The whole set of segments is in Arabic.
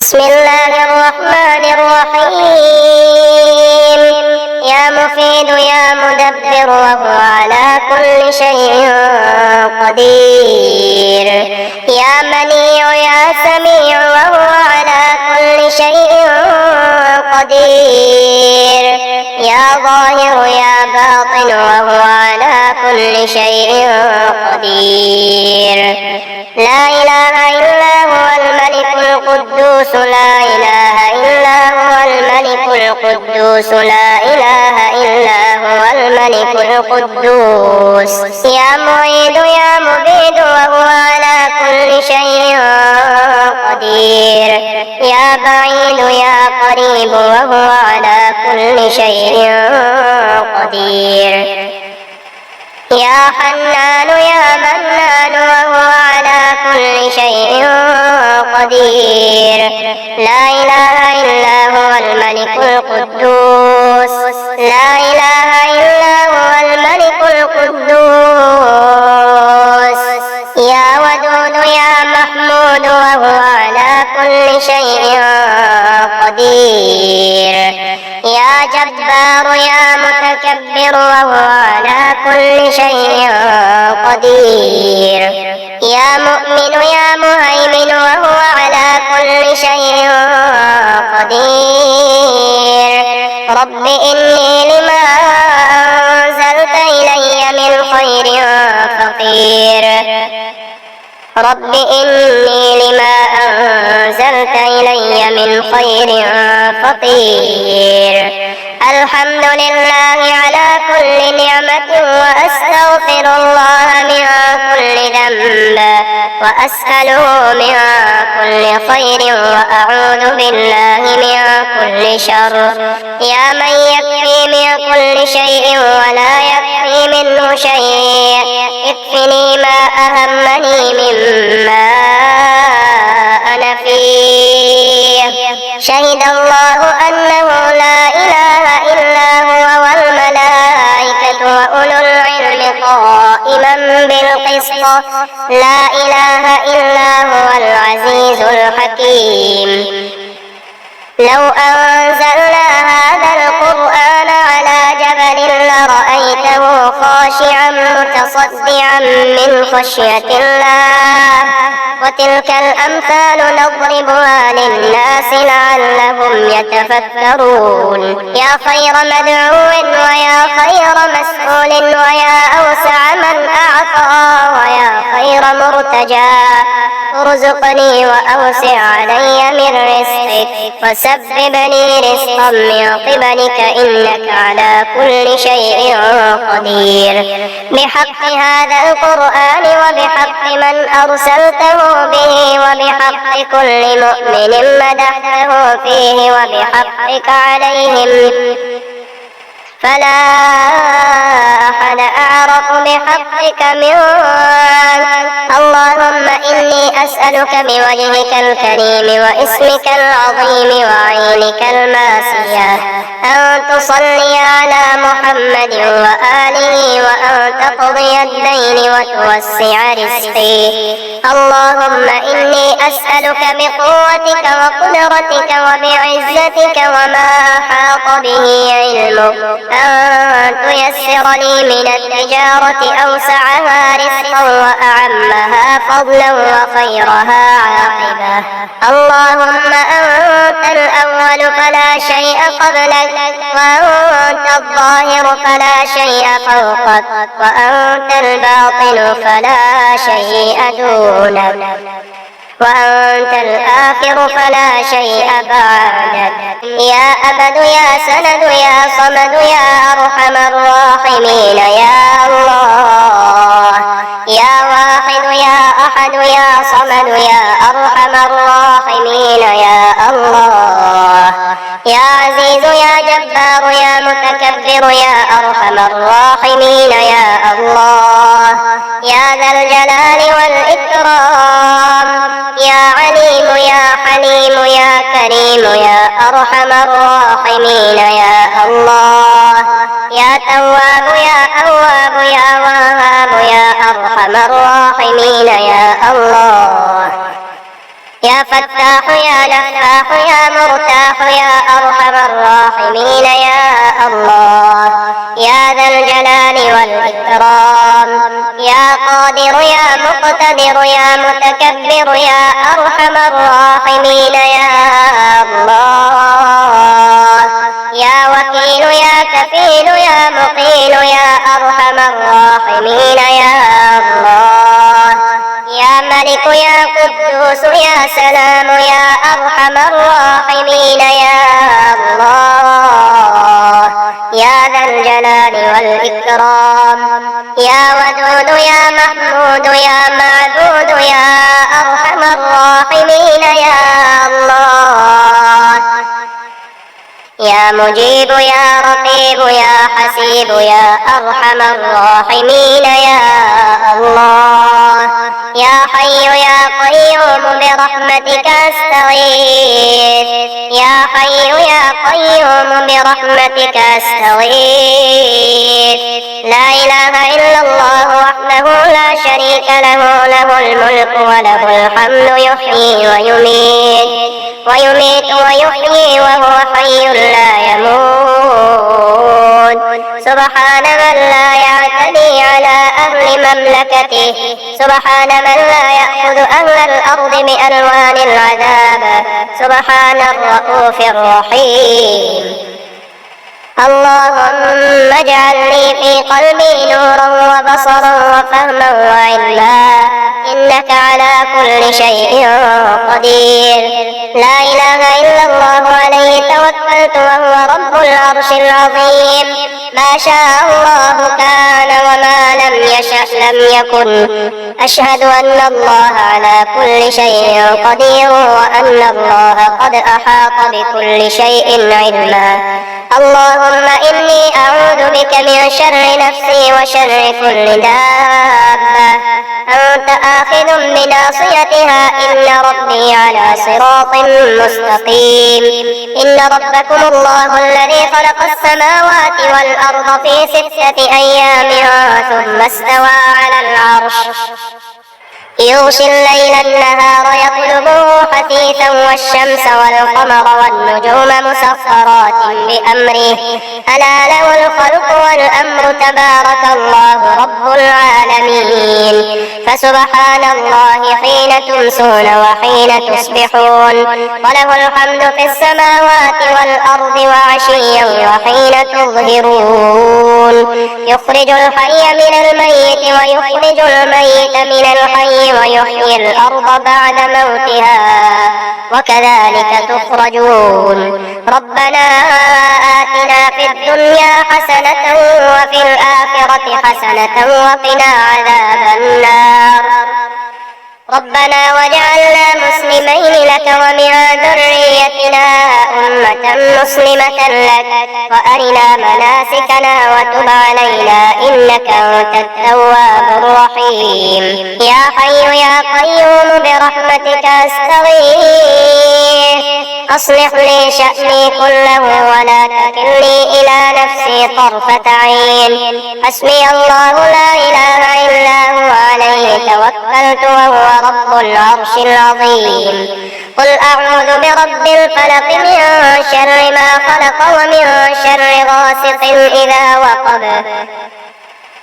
بسم الله الرحمن الرحيم. يا مفيد يا مدبر وهو على كل شيء قدير. يا منيع يا سميع وهو على كل شيء قدير. يا ظاهر يا باطن وهو على كل شيء قدير. لا إله إلا هو الملك القدوس. لا إله إلا هو الملك القدوس. لا إله إلا هو الملك القدوس. يا معيد يا مبيد وهو على كل شيء قدير. يا بعيد يا قريب وهو على كل شيء قدير. يا حنان يا منان وهو على كل شيء قدير. لا إله إلا هو الملك القدوس. لا إله إلا هو الملك القدوس. يا ودود يا محمود وهو على كل شيء قدير. يا جبار يا متكبر وهو على كل شيء قدير. يا مؤمن يا مهيمن وهو على كل شيء قدير. رب إني لما أنزلت إلي من خير فقير. رب إني لما أنزلت إلي من خير فقير. الحمد لله على كل نعمة وأستغفر الله من كل ذنب وأسأله من كل خير وأعوذ بالله من كل شر. يا من يكفي من كل شيء ولا يكفي منه شيء اكفني ما أهمني مما أنا فيه. شهد الله أنه لا إله إلا هو والملائكة وأولو العلم قائما بالقسط. لا إله إلا هو العزيز الحكيم. لو أنزلنا هذا القرآن على جبل لرأيته خاشعا متصدعا من خشية الله. وتلك الأمثال نضربها للناس لعلهم يتفكرون. يا خير مدعو ويا خير مسؤول ويا أوسع من أعطى ويا خير مرتجى ارزقني وأوسع علي من رزقك وسبب لي رزقا من قبلك إنك على كل شيء قدير. بحق هذا القرآن وبحق من أرسلته به وبحق كل مؤمن مدحته فيه وبحقك عليهم فلا أحد أعرف بحقك منك. اللهم إني أسألك بوجهك الكريم واسمك العظيم وعينك الماسية أن تصلي على محمد وآله وأن تقضي الدين وتوسع رزقي. اللهم إني أسألك بقوتك وقدرتك وبعزتك وما أحاط به علمك أن تيسر لي من التجارة أوسعها رزقا وأعمها فضلا وخيرها عاقبة. اللهم أنت الأول فلا شيء قبلك وأنت الظاهر فلا شيء فوقك وأنت الباطن فلا شيء دونك وأنت الآخر فلا شيء بعدك. يا أبد يا سند يا صمد يا أرحم الراحمين يا الله. يا واحد يا أحد يا صمد يا أرحم الراحمين يا الله. يا عزيز يا جبار يا متكبر يا أرحم الراحمين يا الله. يا ذا الجلال والإكرام. يا عليم يا حليم يا كريم يا أرحم الراحمين يا الله. يا تواب يا أواب يا وهاب يا أرحم الراحمين يا الله. يا فتاح يا نفاح يا مرتاح يا أرحم الراحمين يا الله يا ذا الجلال والإكرام يا قادر يا مقتدر يا متكبر يا أرحم الراحمين يا الله يا وكيل يا كفيل يا مقيل يا أرحم الراحمين يا الله يا ملك يا قدوس يا سلام يا أرحم الراحمين يا الله يا ذا الجلال والإكرام يا ودود يا محمود يا معبود يا أرحم الراحمين يا الله يا مجيب يا رقيب يا حسيب يا أرحم الراحمين يا الله يا حي يا قيوم برحمتك أستغيث يا حي يا قيوم برحمتك أستغيث لا إله إلا الله وحده لا شريك له له الملك وله الحمد يحيي ويميت ويحيي وهو حي لا يموت سبحان من لا يعتدي على أهل مملكته سبحان من لا يأخذ أهل الأرض بألوان العذاب سبحان الرؤوف الرحيم اللهم اجعل لي في قلبي نورا وبصرا وفهما وعلما إنك على كل شيء قدير لا إله إلا الله عليه توكلت وهو رب العرش العظيم ما شاء الله كان وما لم يشأ لم يكن أشهد أن الله على كل شيء قدير وأن الله قد أحاط بكل شيء علما اللهم إني أعوذ بك من شر نفسي وشر كل دابة أنت آخذ بناصيتها إن ربي على صراط مستقيم إن ربكم الله الذي خلق السماوات والأرض في 6 أيام ثم استوى على العرش يغشي الليل النهار يطلبه حثيثا والشمس والقمر والنجوم مسخرات بأمره ألا له الخلق والأمر تبارك الله رب العالمين فسبحان الله حين تمسون وحين تصبحون وله الحمد في السماوات والأرض وعشيا وحين تظهرون يخرج الحي من الميت ويخرج الميت من الحي ويحيي الأرض بعد موتها وكذلك تخرجون ربنا آتنا في الدنيا حسنة وفي الآخرة حسنة وقنا عذاب النار ربنا وجعلنا مسلمين لك ومن ذريتنا أمة مسلمة لك وأرنا مناسكنا وتب علينا إنك أنت التواب الرحيم يا حي يا قيوم برحمتك أستغيث أصلح لي شأني كله ولا تكلني إلى نفسي طرفة عين حسبي الله لا إله إلا هو عليه توكلت وهو رب العرش العظيم قل أعوذ برب الفلق من شر ما خلق ومن شر غاسق إذا وقب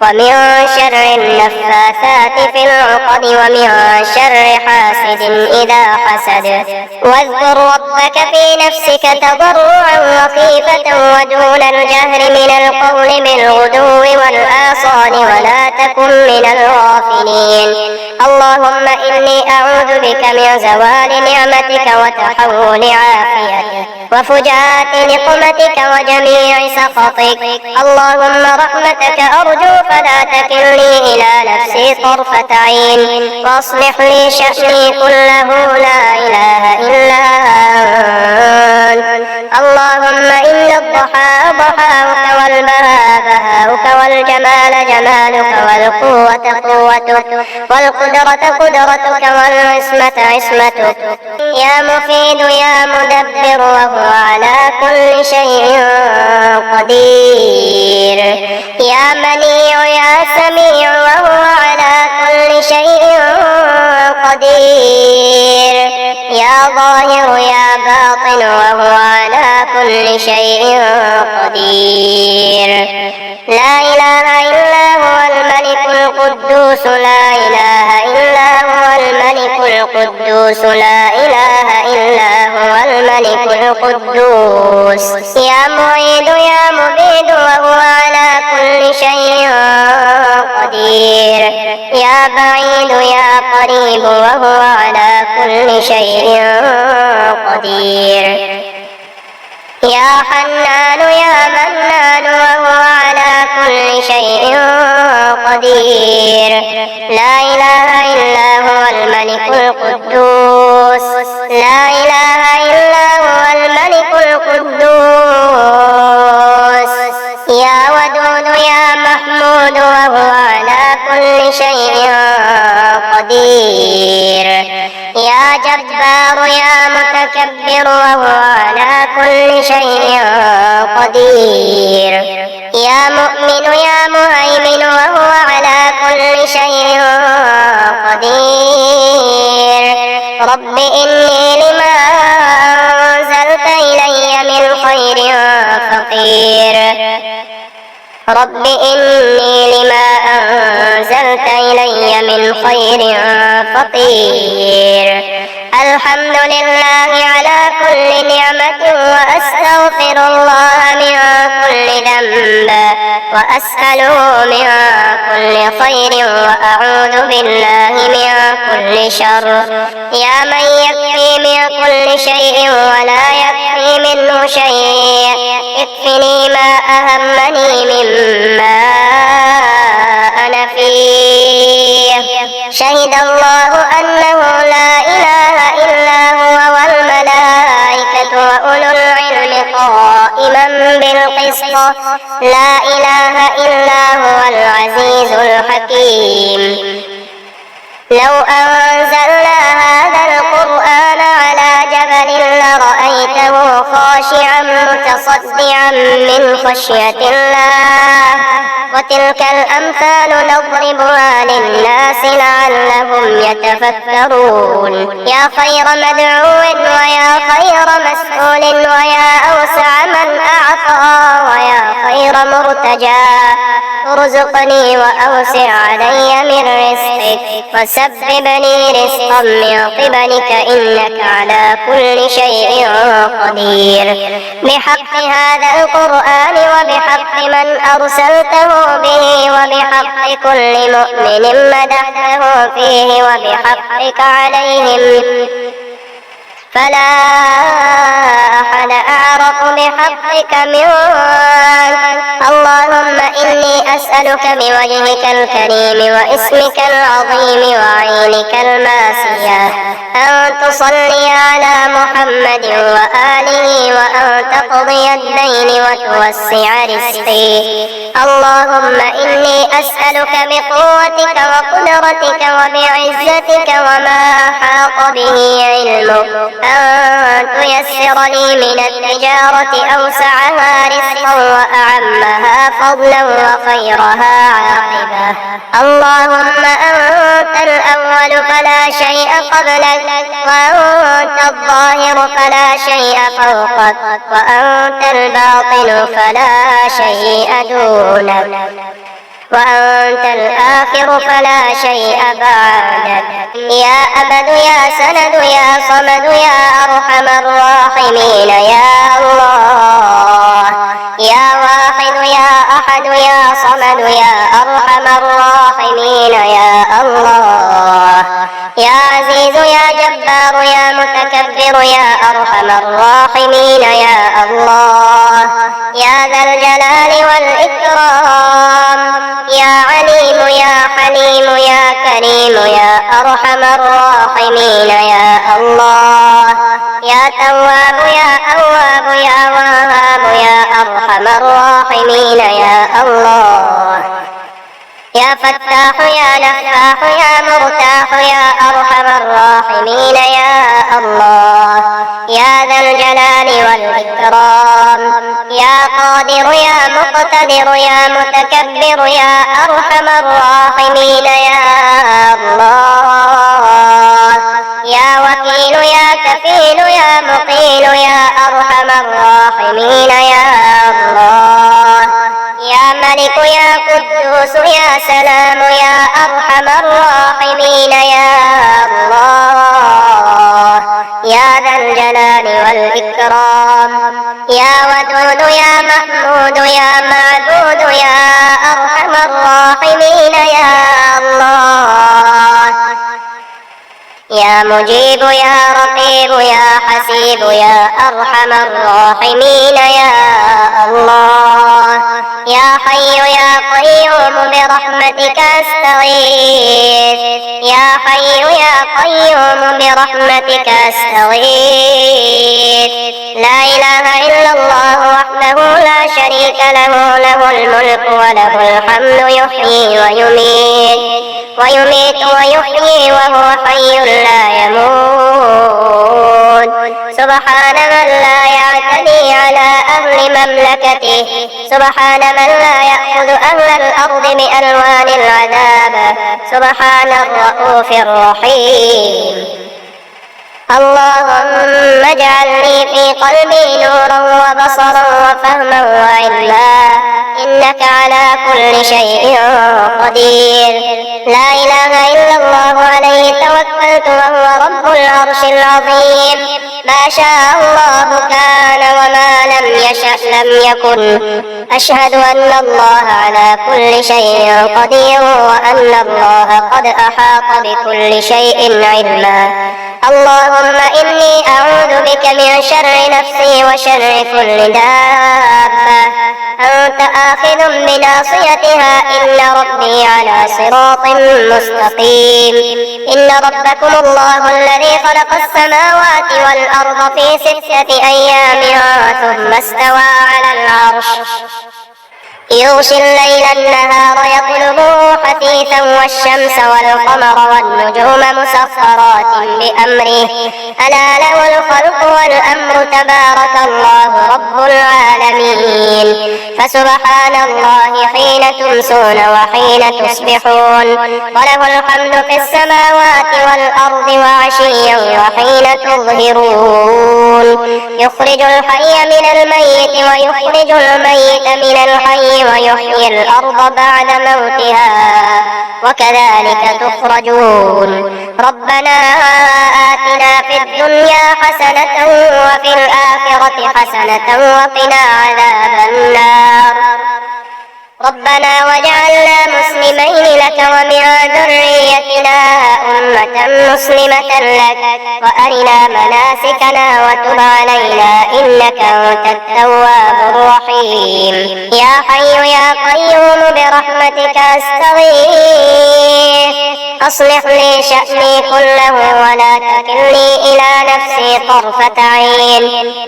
ومن شر النفاثات في العقد ومن شر حاسد إذا حسد واذكر ربك في نفسك تضرعا وخيفة ودون الجهر من القول بالغدو والآصال ولا تكن من الغافلين اللهم إني أعوذ بك من زوال نعمتك وتحول عافيتك وفجاءة نقمتك وجميع سخطك اللهم رحمتك أرجو فلا تكلني إلى نفسي طرفة عين واصلح لي شأني كله لا إله إلا أنت اللهم إن الضحى ضحاك والبهاء بهاؤك والجمال جمالك والقوة قوتك والقدرة قدرتك والعصمة عصمتك يا مفيد يا مدبر وهو على كل شيء قدير يا منيع يا سميع وهو على كل شيء قدير كل شيء قدير. لا إله إلا هو الملك القدوس لا إله إلا هو الملك القدوس لا إله إلا هو الملك القدوس. يا معيد يا مبيد وهو على كل شيء قدير. يا بعيد يا قريب وهو على كل شيء قدير. يا حنان يا منان وهو على كل شيء قدير. لا إله إلا هو الملك القدوس لا إله إلا هو الملك القدوس. يا ودود يا محمود وهو على كل شيء قدير. يا جبار يا متكبر وهو على كل شيء قدير. يا مؤمن يا مهيمن وهو على كل شيء قدير. رب إني لما أنزلت إلي من خير فقير. رب إني لما أنزلت إلي من خير فقير. الحمد لله على كل نعمة وأستغفر الله من كل ذنب وأسأله من كل خير وأعوذ بالله من كل شر. يا من يكفي من كل شيء ولا يكفي منه شيء اكفني ما أهمني مما أنا فيه. شهد الله أنه لا إله إلا هو والملائكة وأولو العلم قائما بالقسط. لا إله إلا هو العزيز الحكيم. لو أنزلنا هذا القرآن على جبل لرأيته خاشعا متصدعا من خشية الله. وتلك الأمثال نضربها للناس لعلهم يتفكرون. يا خير مدعو ويا خير مسؤول ويا أوسع من أعطى ويا خير مرتجى ارزقني وأوسع علي من رزقك وسبب لي رزقا من قبلك إنك على كل شيء قدير. بحق هذا القرآن وبحق من أرسلته به وبحق كل مؤمن مدحته فيه وبحقك عليهم فلا أحد أعرف بحقك منك. اللهم إني أسألك بوجهك الكريم واسمك العظيم وعينك الماسية أن تصلي على محمد وآله وأن تقضي الدين وتوسع رزقي. اللهم إني أسألك بقوتك وقدرتك وبعزتك وما أحاط به علمك أن تيسر لي من التجارة أوسعها رزقا وأعمها فضلا وخيرها عاقبة. اللهم أنت الأول فلا شيء قبلك وأنت الظاهر فلا شيء فوقك وأنت الباطن فلا شيء دونك وأنت الآخر فلا شيء بعدك. يا أبد يا سند يا صمد يا أرحم الراحمين يا الله. يا واحد يا أحد يا صمد يا أرحم الراحمين يا الله. يا عزيز يا جبار يا متكبر يا أرحم الراحمين يا الله. يا ذا الجلال والإكرام يا عليم يا حليم يا كريم يا أرحم الراحمين يا الله. يا تواب يا أواب يا وهاب يا أرحم الراحمين يا الله. يا فتاح يا نفاح يا مرتاح يا أرحم الراحمين يا الله. يا ذا الجلال والإكرام يا قادر يا مقتدر يا متكبر يا أرحم الراحمين يا الله. يا وكيل يا كفيل يا مقيل يا أرحم الراحمين القدوس يا سلام يا أرحم الراحمين يا الله يا ذا الجلال والإكرام يا ودود يا محمود يا معبود يا أرحم الراحمين يا الله يا مجيب يا رقيب يا حسيب يا أرحم الراحمين يا الله يا حي يا قيوم برحمتك أستغيث يا حي يا قيوم برحمتك أستغيث لا إله إلا الله وحده لا شريك له له الملك وله الحمد يحيي ويميت ويحيي وهو حي لا يموت سبحان من لا يعتدي على أهل مملكته سبحان من لا يأخذ أهل الأرض بألوان العذاب سبحان الرؤوف الرحيم اللهم اجعل لي في قلبي نورا وبصرا وفهما وعلما إنك على كل شيء قدير لا إله إلا الله عليه توكلت وهو رب العرش العظيم ما شاء الله كان وما لم يشأ لم يكن أشهد أن الله على كل شيء قدير وأن الله قد أحاط بكل شيء علما اللهم إني أعوذ بك من شر نفسي وشر كل دابة أنت آخذ بناصيتها إن ربي على صراط مستقيم إن ربكم الله الذي خلق السماوات والأرض في 6 أيام ثم استوى على العرش يغشي الليل النهار يطلبه حثيثا والشمس والقمر والنجوم مسخرات بأمره ألا له الخلق والأمر تبارك الله رب العالمين فسبحان الله حين تمسون وحين تصبحون وله الحمد في السماوات والأرض وعشيا وحين تظهرون يخرج الحي من الميت ويخرج الميت من الحي ويحيي الأرض بعد موتها وكذلك تخرجون ربنا آتنا في الدنيا حسنة وفي الآخرة حسنة وقنا عذاب النار ربنا وجعلنا مسلمين لك ومن ذريتنا أمة مسلمة لك وأرنا مناسكنا وتب علينا إنك أنت التواب الرحيم يا حي يا قيوم برحمتك أستغيث أصلح لي شأني كله ولا تكلني إلى نفسي طرفة عين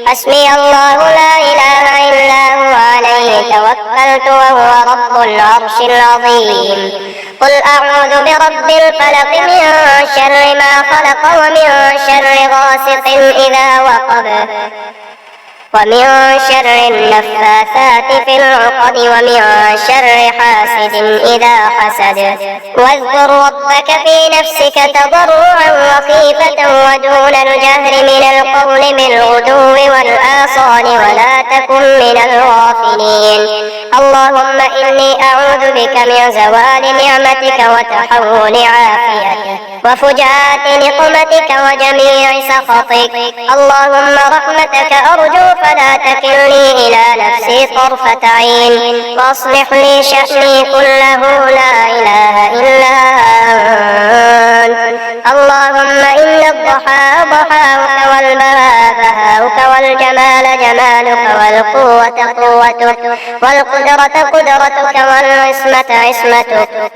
حسبي الله لا إله إلا هو عليه توكلت وهو رب العرش العظيم قل أعوذ برب الفلق من شر ما خلق ومن شر غاسق إذا وقب ومن شر النفاثات في العقد ومن شر حاسد إذا حسد واذكر ربك في نفسك تضرعا وخيفة ودون الجهر من القول بالغدو والآصال ولا تكن من الغافلين اللهم إني أعوذ بك من زوال نعمتك وتحول عافيتك وفجاءة نقمتك وجميع سخطك اللهم رحمتك أرجو فلا تكلني إلى نفسي طرفة عين واصلح لي شأني كله لا إله إلا أنت اللهم إن الضحى ضحاك والبهاء بهاؤك والجمال جمالك والقوة قوتك والقدرة قدرتك والعصمة عصمتك